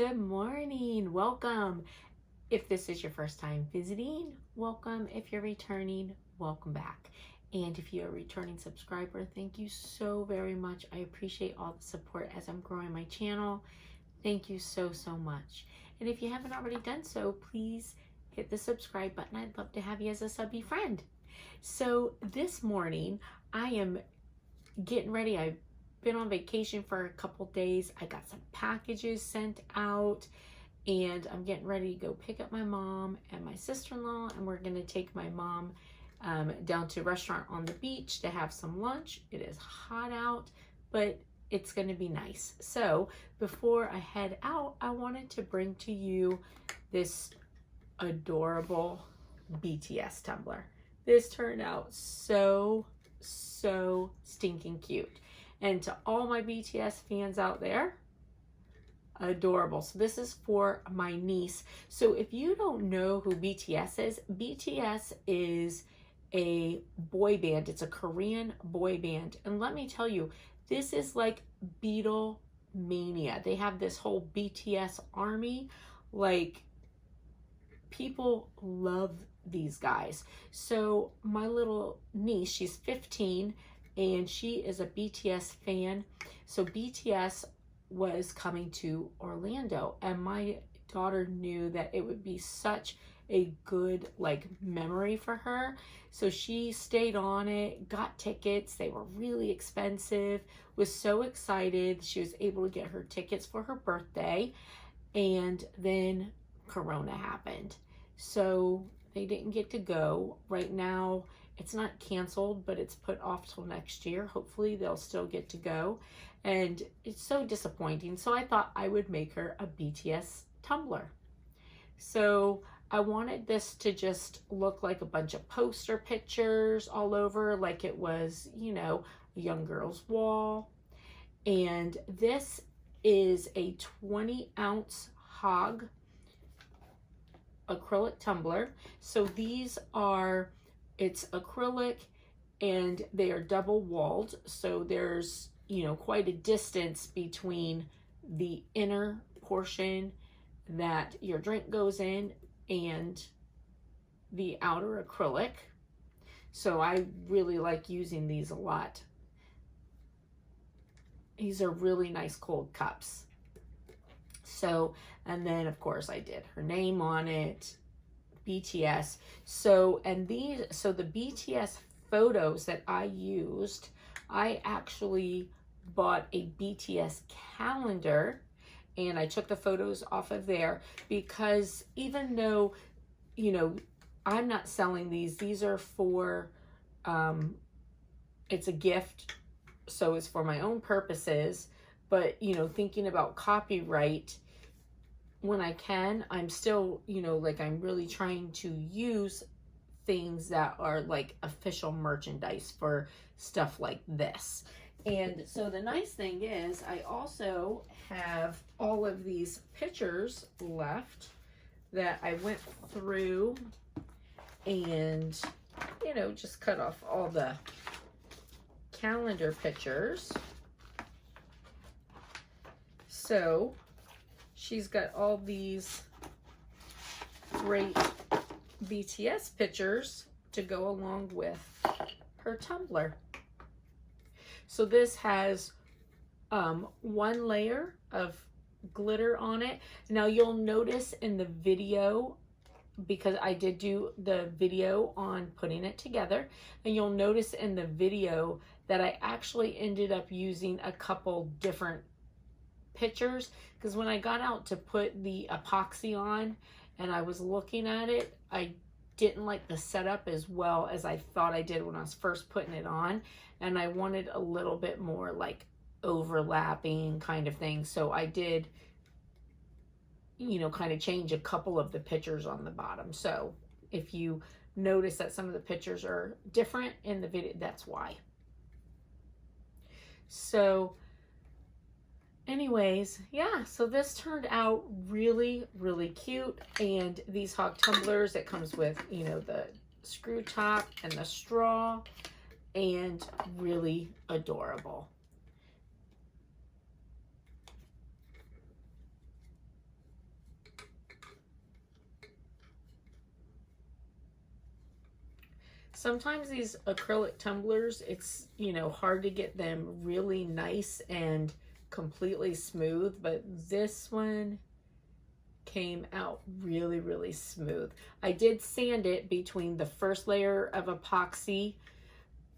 good morning. Welcome. If this is your first time visiting, welcome. If you're returning, welcome back. And if you're a returning subscriber, thank you so very much. I appreciate all the support as I'm growing my channel. Thank you so much. And if you haven't already done so, please hit the subscribe button. I'd love to have you as a subby friend. So this morning, I am getting ready. I've been on vacation for a couple days. I got some packages sent out and I'm getting ready to go pick up my mom and my sister-in-law, and we're going to take my mom down to a restaurant on the beach to have some lunch. It is hot out, but it's going to be nice. So before I head out, I wanted to bring to you this adorable BTS tumbler. This turned out so stinking cute. And to all my BTS fans out there, adorable. So this is for my niece. So if you don't know who BTS is a boy band. It's a Korean boy band. And let me tell you, this is like Beatle mania. They have this whole BTS army. Like, people love these guys. So my little niece, she's 15, and she is a BTS fan. So BTS was coming to Orlando, and my daughter knew that it would be such a good memory for her. So she stayed on it, got tickets. They were really expensive, was so excited. She was able to get her tickets for her birthday, and then Corona happened. So they didn't get to go. Right now, it's not canceled, but it's put off till next year. Hopefully they'll still get to go. And it's so disappointing. So I thought I would make her a BTS tumbler. So I wanted this to just look like a bunch of poster pictures all over, like it was, you know, a young girl's wall. And this is a 20-ounce Hogg acrylic tumbler. So these are, it's acrylic and they are double walled. So there's, you know, quite a distance between the inner portion that your drink goes in and the outer acrylic. So I really like using these a lot. These are really nice cold cups. So, and then of course I did her name on it, BTS. So, and these, so the BTS photos that I used, I actually bought a BTS calendar and I took the photos off of there because even though, you know, I'm not selling these are for, it's a gift. So it's for my own purposes, but, you know, thinking about copyright, when I can, I'm still, you know, like I'm really trying to use things that are like official merchandise for stuff like this. And so the nice thing is I also have all of these pictures left that I went through and, you know, just cut off all the calendar pictures. So she's got all these great BTS pictures to go along with her tumbler. So this has one layer of glitter on it. Now you'll notice in the video, because I did do the video on putting it together, and you'll notice in the video that I actually ended up using a couple different pictures, because when I got out to put the epoxy on and I was looking at it, I didn't like the setup as well as I thought I did when I was first putting it on, and I wanted a little bit more like overlapping kind of thing. So I did, you know, kind of change a couple of the pictures on the bottom. So if you notice that some of the pictures are different in the video, that's why. So anyways, yeah, so this turned out really cute. And these Hogg tumblers, it comes with, you know, the screw top and the straw, and really adorable. Sometimes these acrylic tumblers, it's, you know, hard to get them really nice and completely smooth, but this one came out really, really smooth. I did sand it between the first layer of epoxy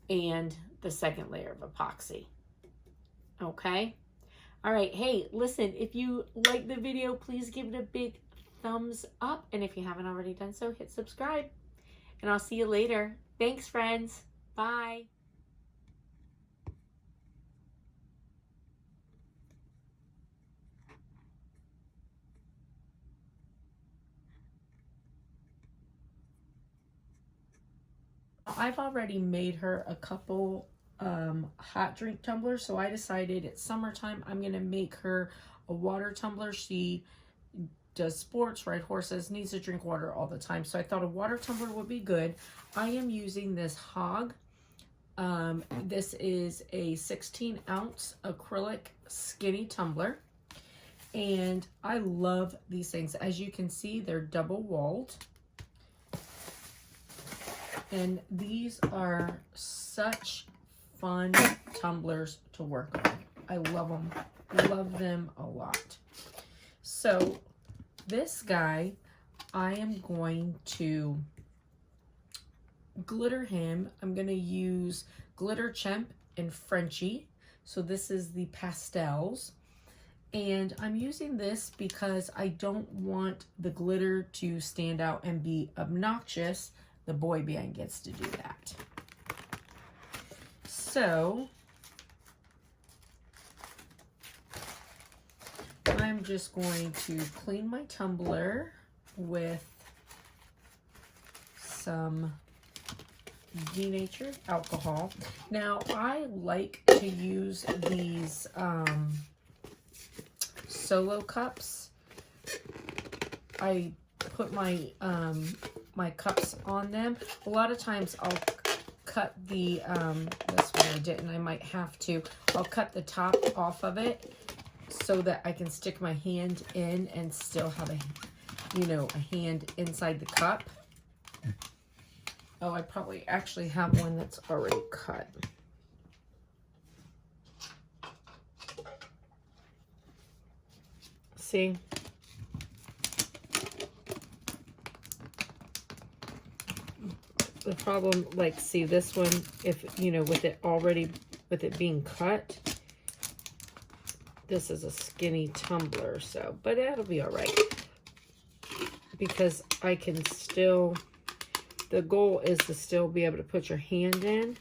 and the second layer of epoxy. Okay. All right. Hey, listen, if you like the video, please give it a big thumbs up. And if you haven't already done so, hit subscribe. And I'll see you later. Thanks, friends. Bye. I've already made her a couple hot drink tumblers, so I decided it's summertime, I'm going to make her a water tumbler. She does sports, ride horses, needs to drink water all the time, so I thought a water tumbler would be good. I am using this Hogg. This is a 16-ounce acrylic skinny tumbler, and I love these things. As you can see, they're double-walled. And these are such fun tumblers to work on. I love them a lot. So this guy, I am going to glitter him. I'm going to use glitter chimp and Frenchie. So this is the pastels. And I'm using this because I don't want the glitter to stand out and be obnoxious. The boy band gets to do that. So I'm just going to clean my tumbler with some denatured alcohol. Now I like to use these solo cups. I put my my cups on them. A lot of times I'll cut the this one I didn't, I might have to. I'll cut the top off of it so that I can stick my hand in and still have a, you know, a hand inside the cup. Oh, I probably actually have one that's already cut. See? The problem, like, see this one, if, you know, with it already, with it being cut, this is a skinny tumbler, so, but that'll be all right. Because I can still, the goal is to still be able to put your hand in.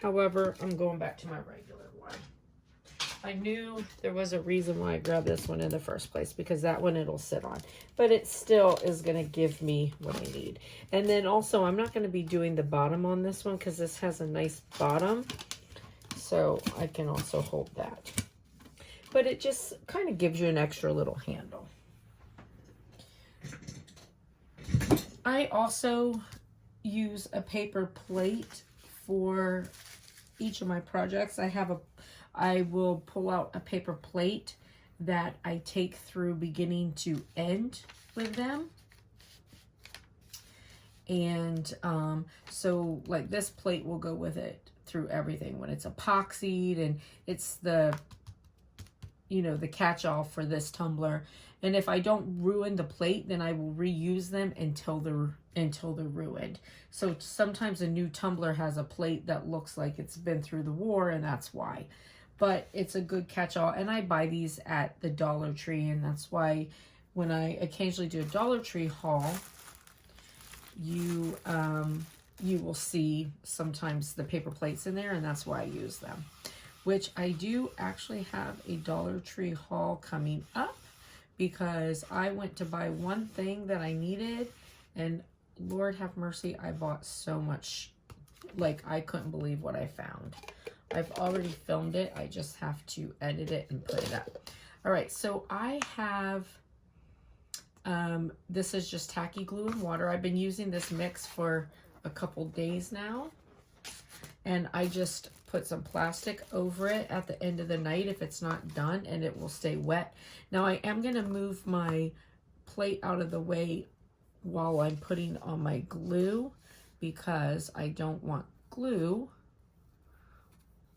However, I'm going back to my regular one. I knew there was a reason why I grabbed this one in the first place, because that one it'll sit on. But it still is going to give me what I need. And then also, I'm not going to be doing the bottom on this one because this has a nice bottom. So I can also hold that. But it just kind of gives you an extra little handle. I also use a paper plate for each of my projects. I will pull out a paper plate that I take through beginning to end with them. And so like this plate will go with it through everything when it's epoxied, and it's the, you know, the catch-all for this tumbler. And if I don't ruin the plate, then I will reuse them until they're ruined. So sometimes a new tumbler has a plate that looks like it's been through the war, and that's why. But it's a good catch-all, and I buy these at the Dollar Tree, and that's why when I occasionally do a Dollar Tree haul, you will see sometimes the paper plates in there, and that's why I use them. Which I do actually have a Dollar Tree haul coming up, because I went to buy one thing that I needed, and Lord have mercy, I bought so much. Like, I couldn't believe what I found. I've already filmed it. I just have to edit it and put it up. All right, so I have, this is just tacky glue and water. I've been using this mix for a couple days now. And I just put some plastic over it at the end of the night if it's not done, and it will stay wet. Now I am going to move my plate out of the way while I'm putting on my glue, because I don't want glue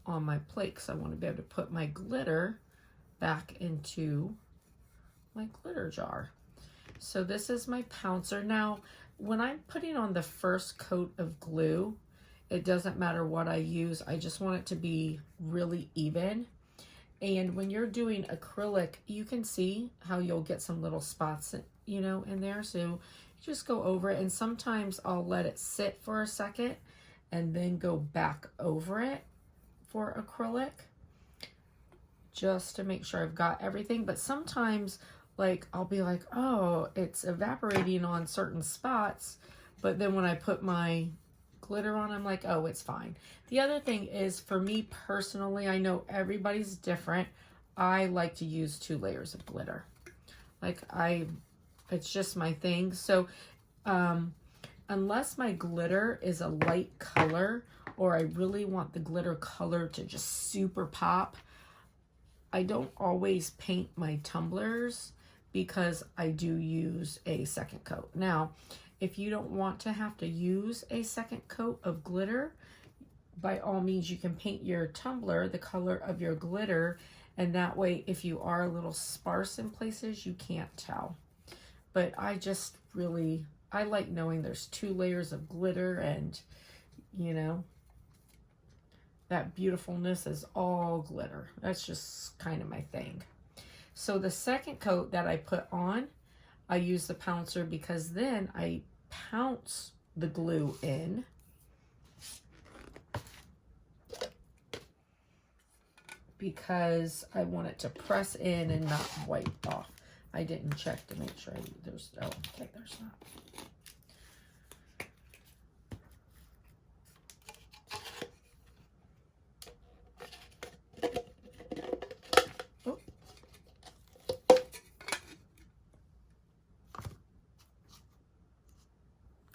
on my plate, because I want to be able to put my glitter back into my glitter jar. So this is my pouncer. Now, when I'm putting on the first coat of glue, it doesn't matter what I use. I just want it to be really even. And when you're doing acrylic, you can see how you'll get some little spots, you know, in there. So you just go over it, and sometimes I'll let it sit for a second and then go back over it for acrylic, just to make sure I've got everything. But sometimes, like, I'll be like, oh, it's evaporating on certain spots, but then when I put my glitter on, I'm like, oh, it's fine. The other thing is, for me personally, I know everybody's different, I like to use 2 layers of glitter. Like, it's just my thing. So unless my glitter is a light color, or I really want the glitter color to just super pop, I don't always paint my tumblers, because I do use a second coat. Now, if you don't want to have to use a second coat of glitter, by all means, you can paint your tumbler the color of your glitter, and that way, if you are a little sparse in places, you can't tell. But I just really, I like knowing there's 2 layers of glitter, and, you know, that beautifulness is all glitter. That's just kind of my thing. So the second coat that I put on, I use the pouncer, because then I pounce the glue in. Because I want it to press in and not wipe off. I didn't check to make sure there's, oh, okay, there's not. Oh.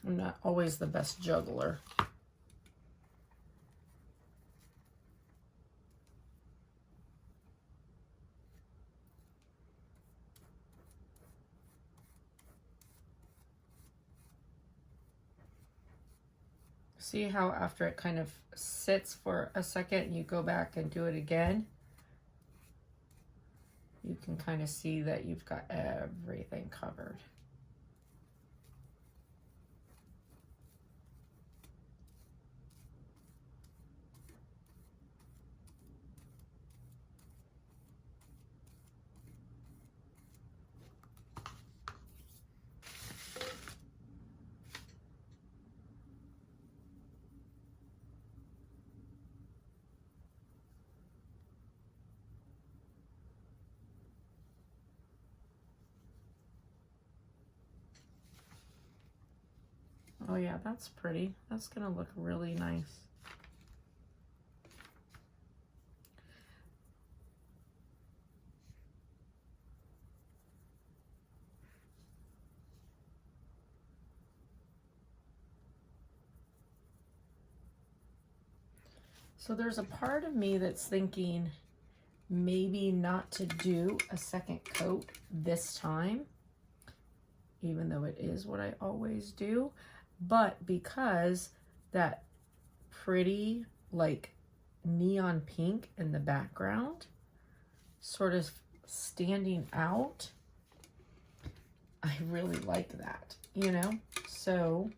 I'm not always the best juggler. See how after it kind of sits for a second and you go back and do it again, you can kind of see that you've got everything covered. Oh yeah, that's pretty. That's gonna look really nice. So there's a part of me that's thinking maybe not to do a second coat this time, even though it is what I always do. But because that pretty, like, neon pink in the background sort of standing out, I really like that, you know? So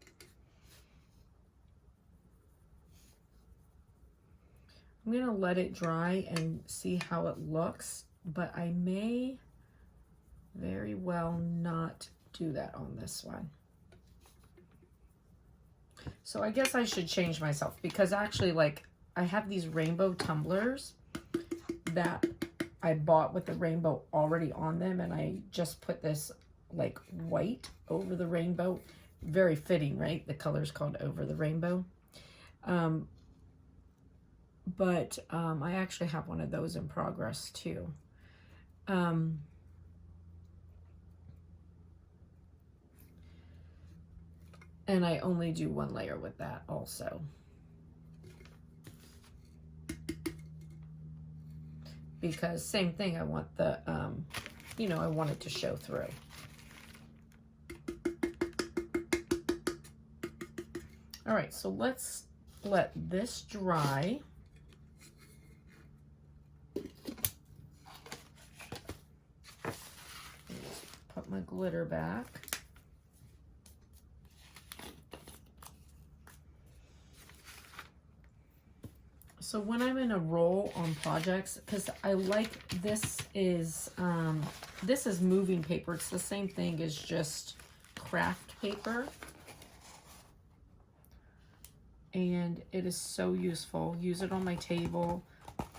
I'm gonna let it dry and see how it looks, but I may very well not do that on this one. So I guess I should change myself, because actually, like, I have these rainbow tumblers that I bought with the rainbow already on them, and I just put this, like, white over the rainbow. Very fitting, right? The color's called Over the Rainbow. But I actually have one of those in progress too. And I only do 1 layer with that also. Because same thing, I want the, you know, I want it to show through. All right, so let's let this dry. Put my glitter back. So when I'm in a roll on projects, because I like this is moving paper. It's the same thing as just craft paper. And it is so useful. Use it on my table,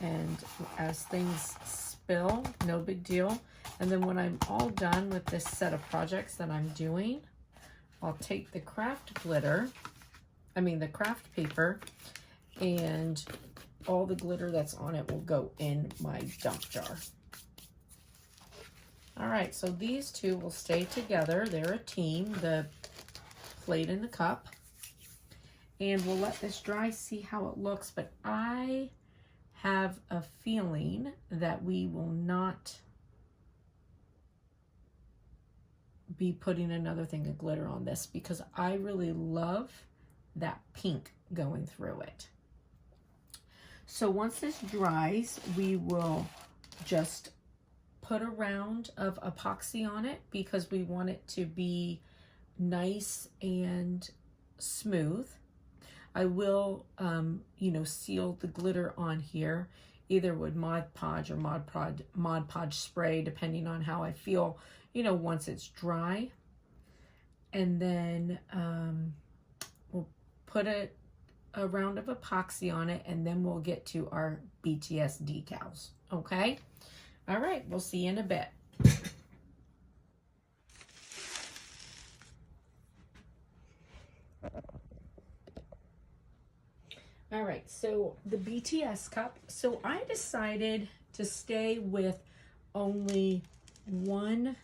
and as things spill, no big deal. And then when I'm all done with this set of projects that I'm doing, I'll take the craft paper, and all the glitter that's on it will go in my dump jar. All right, so these two will stay together. They're a team, the plate and the cup. And we'll let this dry, see how it looks. But I have a feeling that we will not be putting another thing of glitter on this, because I really love that pink going through it. So once this dries, we will just put a round of epoxy on it, because we want it to be nice and smooth. I will, seal the glitter on here, either with Mod Podge or Mod Podge spray, depending on how I feel, once it's dry. And then we'll put a round of epoxy on it, and then we'll get to our BTS decals. Okay? All right, we'll see you in a bit. All right, so the BTS cup. So I decided to stay with only one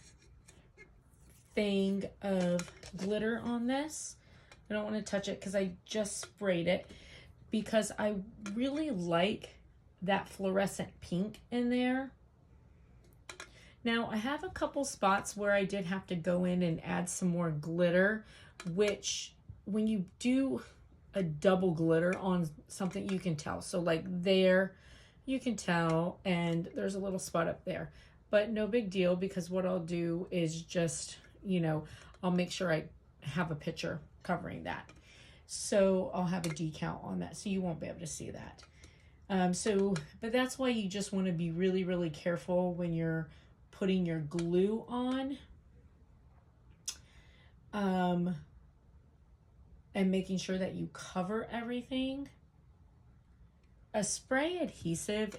thing of glitter on this. I don't want to touch it because I just sprayed it, because I really like that fluorescent pink in there. Now I have a couple spots where I did have to go in and add some more glitter, which when you do a double glitter on something, you can tell. So like there, you can tell, and there's a little spot up there, but no big deal, because what I'll do is just, I'll make sure I have a picture covering that. So I'll have a decal on that, so you won't be able to see that. But that's why you just want to be really, really careful when you're putting your glue on. And making sure that you cover everything. A spray adhesive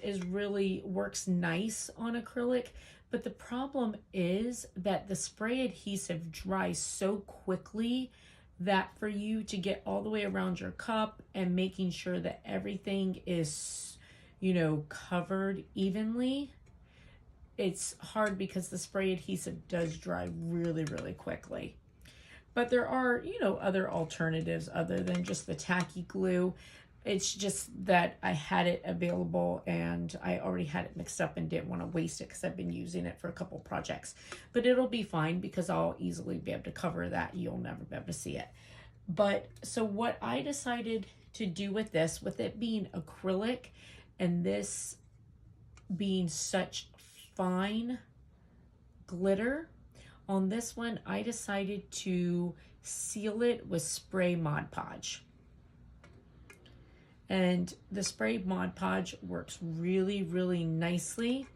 works nice on acrylic, but the problem is that the spray adhesive dries so quickly that for you to get all the way around your cup and making sure that everything is, covered evenly, it's hard, because the spray adhesive does dry really, really quickly. But there are, other alternatives other than just the tacky glue. It's just that I had it available and I already had it mixed up and didn't want to waste it, because I've been using it for a couple projects. But it'll be fine, because I'll easily be able to cover that. You'll never be able to see it. But so what I decided to do with this, with it being acrylic and this being such fine glitter, on this one, I decided to seal it with spray Mod Podge. And the spray Mod Podge works really, really nicely.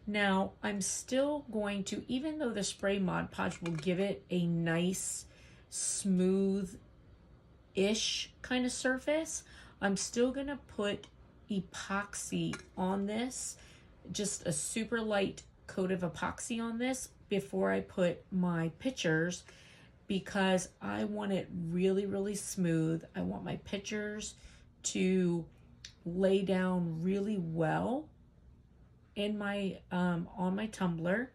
Now, I'm still going to, even though the spray Mod Podge will give it a nice, smooth-ish kind of surface, I'm still going to put epoxy on this, just a super light coat of epoxy on this before I put my pictures, because I want it really, really smooth. I want my pictures to lay down really well in my on my tumbler,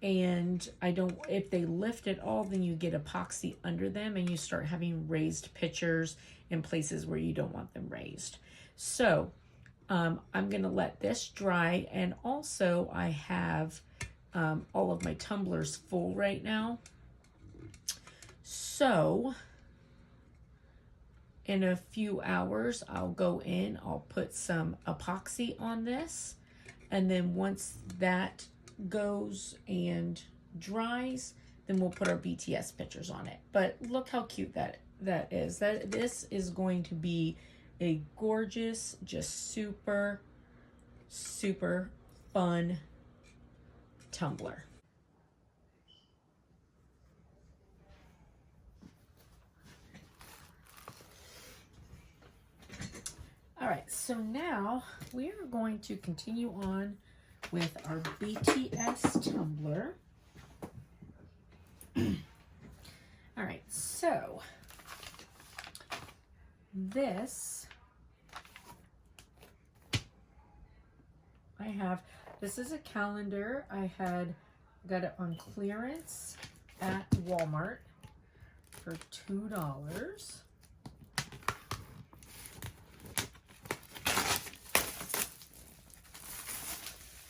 and if they lift at all, then you get epoxy under them and you start having raised pictures in places where you don't want them raised. So I'm gonna let this dry, and also I have all of my tumblers full right now. So in a few hours, I'll go in, I'll put some epoxy on this, and then once that goes and dries, then we'll put our BTS pictures on it. But look how cute that is. This is going to be a gorgeous, just super, super fun tumbler. All right, so now we are going to continue on with our BTS tumbler. All right, so this this is a calendar. I got it on clearance at Walmart for $2.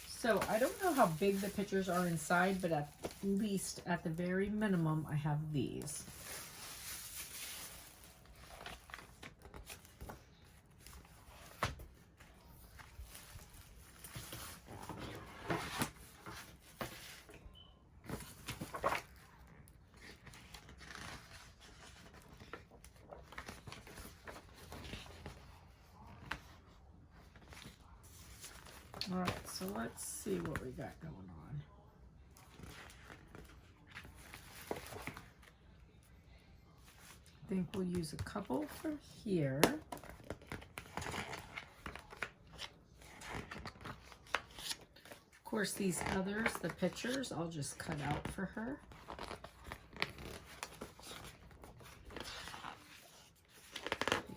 So I don't know how big the pictures are inside, but at least at the very minimum, I have these. All right, so let's see what we got going on. I think we'll use a couple for here. Of course, these others, the pictures, I'll just cut out for her.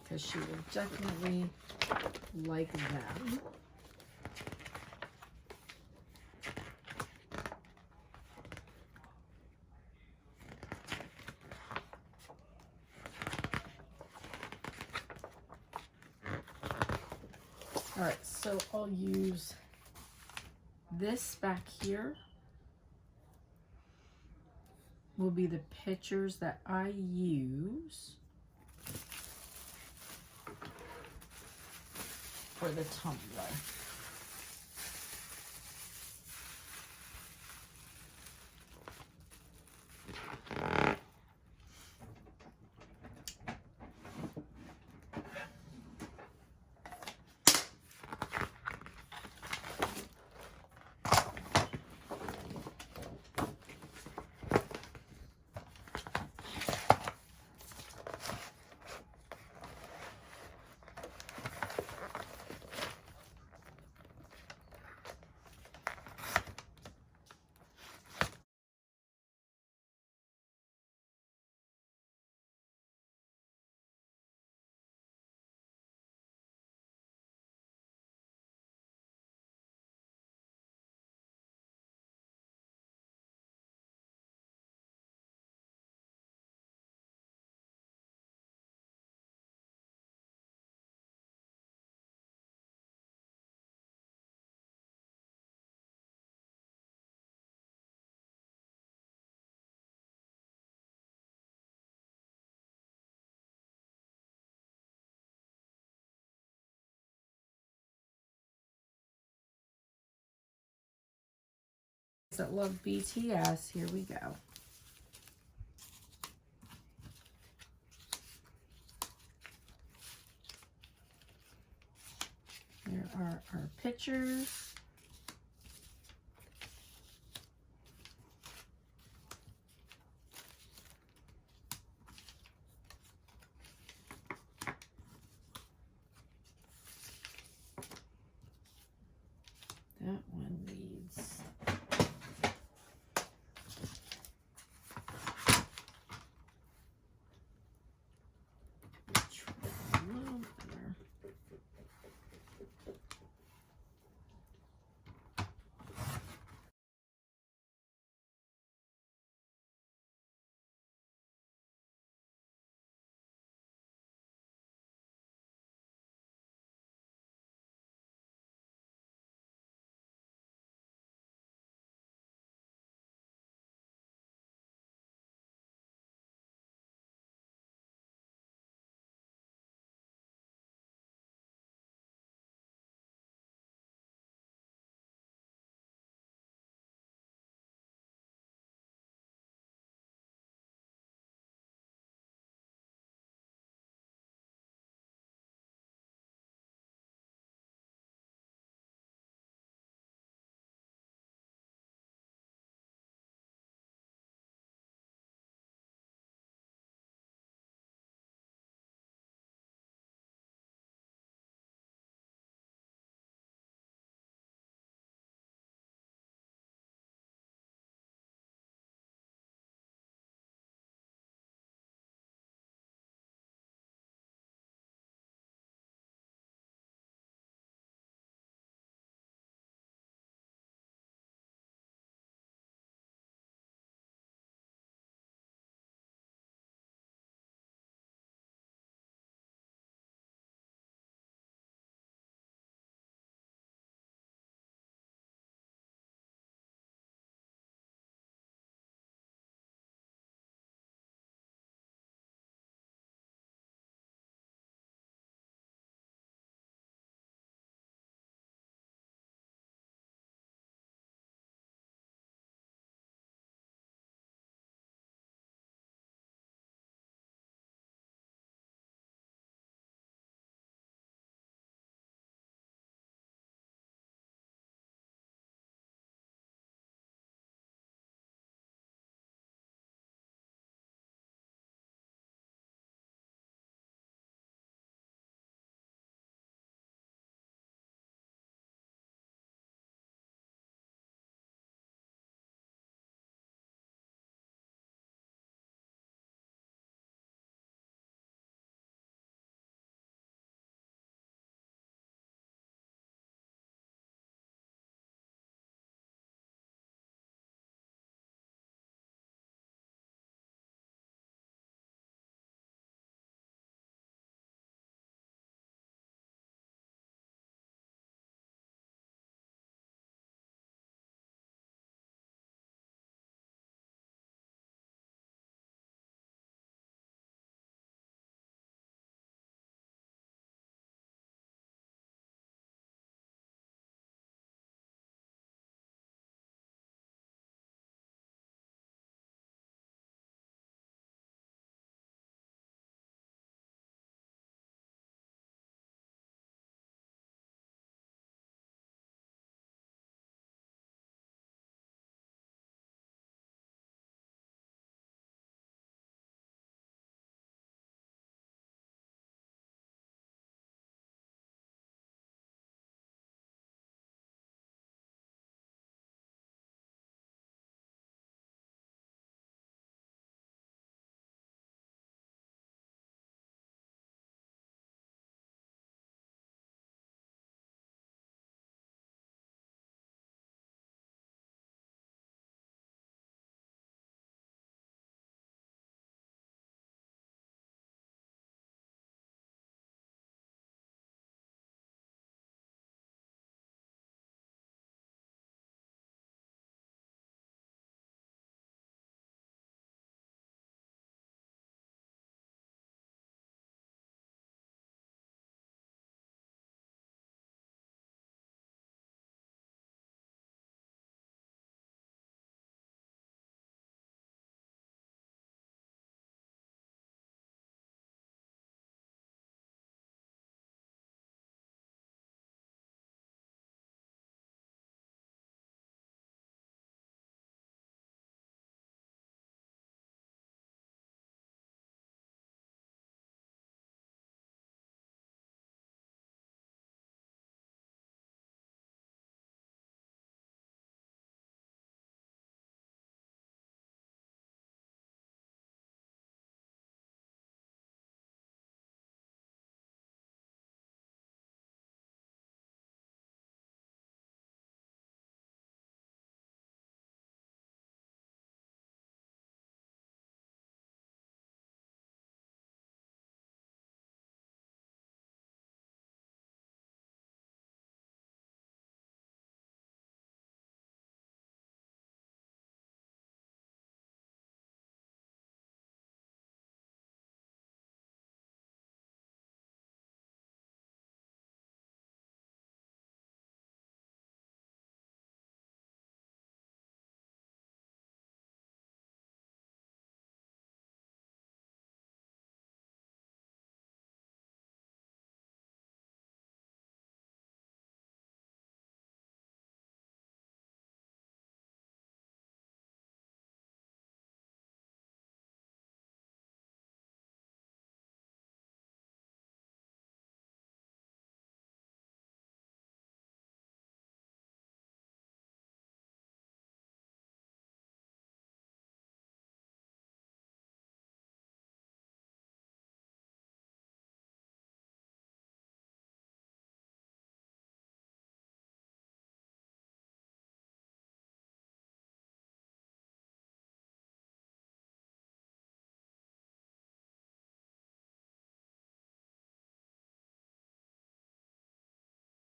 Because she will definitely like them. All right, so I'll use this back here will be the pictures that I use for the tumbler. That love BTS, here we go. There are our pictures. That one needs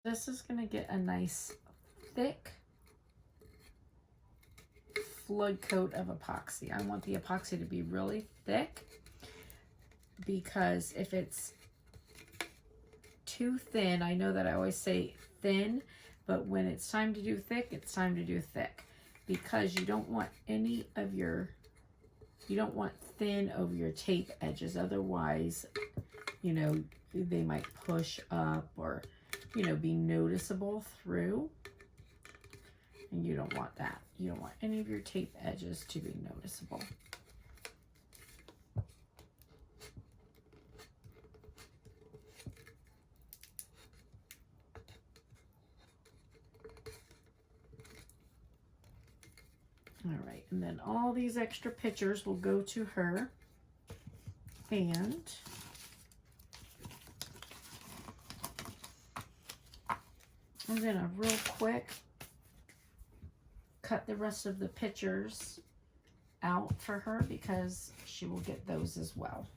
This is going to get a nice thick flood coat of epoxy. I want the epoxy to be really thick, because if it's too thin, I know that I always say thin, but when it's time to do thick, it's time to do thick, because you don't want any of your, you don't want thin over your tape edges. Otherwise, you know, they might push up or, you know, be noticeable through. And you don't want that. You don't want any of your tape edges to be noticeable. All right, and then all these extra pictures will go to her. And I'm gonna real quick cut the rest of the pictures out for her, because she will get those as well.